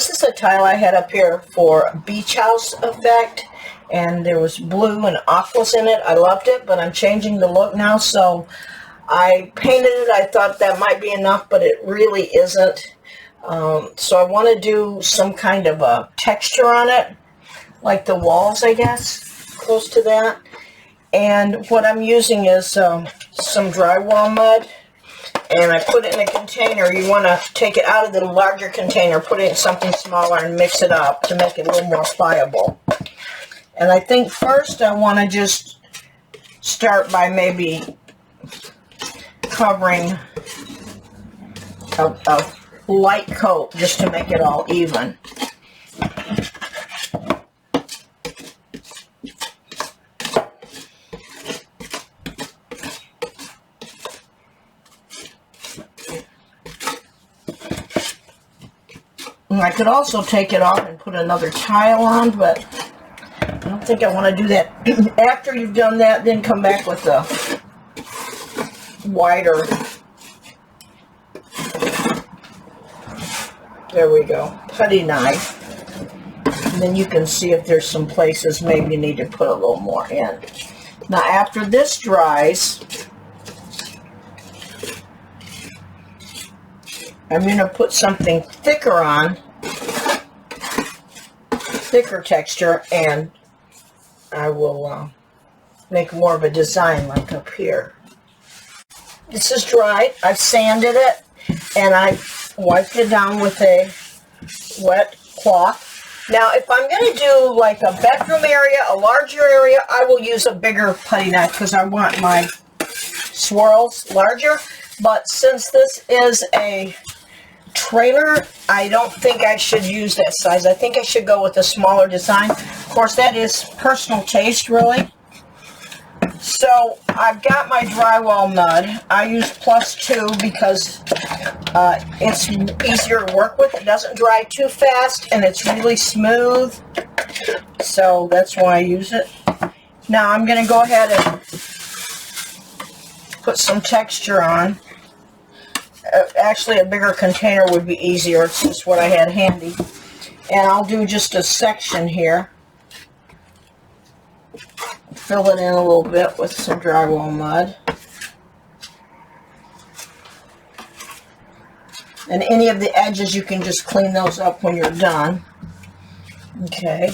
This is a tile I had up here for beach house effect, and there was blue and aquas in it. I loved it, but I'm changing the look now, so I painted it. I thought that might be enough, but it really isn't. So I want to do some kind of a texture on it, like the walls, I guess, close to that. And what I'm using is some drywall mud, and I put it in a container. You want to take it out of the larger container, put it in something smaller, and mix it up to make it a little more pliable. And I think first I want to just start by maybe covering a light coat just to make it all even. And I could also take it off and put another tile on, but I don't think I want to do that. After you've done that, then come back with a wider. There we go. Putty knife. And then you can see if there's some places maybe you need to put a little more in. Now after this dries, I'm going to put something thicker on, thicker texture, and I will make more of a design like up here. This is dried. I've sanded it, and I wiped it down with a wet cloth. Now, if I'm going to do like a bedroom area, a larger area, I will use a bigger putty knife because I want my swirls larger. But since this is a trailer, I don't think I should use that size. I think I should go with a smaller design. Of course, that is personal taste, really. So I've got my drywall mud. I use +2 because it's easier to work with. It doesn't dry too fast, and it's really smooth. So that's why I use it. Now I'm going to go ahead and put some texture on. Actually, a bigger container would be easier. It's just what I had handy. And I'll do just a section here. Fill it in a little bit with some drywall mud. And any of the edges, you can just clean those up when you're done. Okay.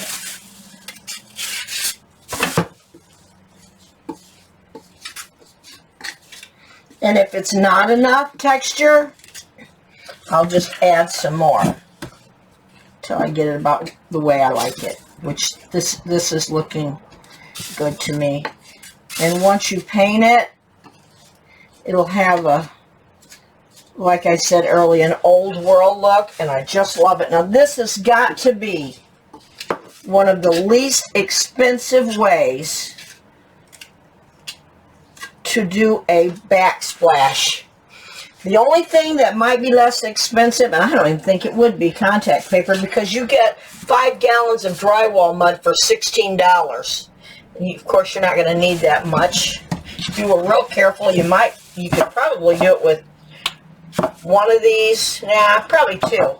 And if it's not enough texture, I'll just add some more till I get it about the way I like it, which this is looking good to me. And once you paint it, it'll have a, like I said earlier, an old world look, and I just love it. Now this has got to be one of the least expensive ways to do a backsplash. The only thing that might be less expensive, and I don't even think it would be, contact paper, because you get 5 gallons of drywall mud for $16. And of course, you're not going to need that much. If you were real careful, you could probably do it with one of these. Nah, probably 2.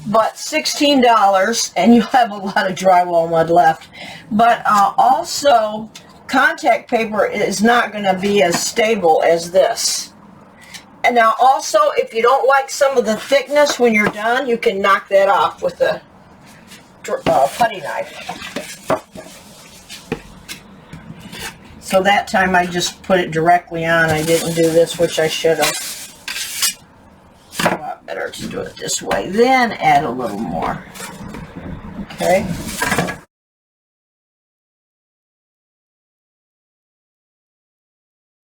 But $16, and you'll have a lot of drywall mud left. But also, contact paper is not going to be as stable as this. And now also, if you don't like some of the thickness when you're done, you can knock that off with a putty knife. So that time I just put it directly on. I didn't do this, which I should have. A lot better to do it this way. Then add a little more. Okay.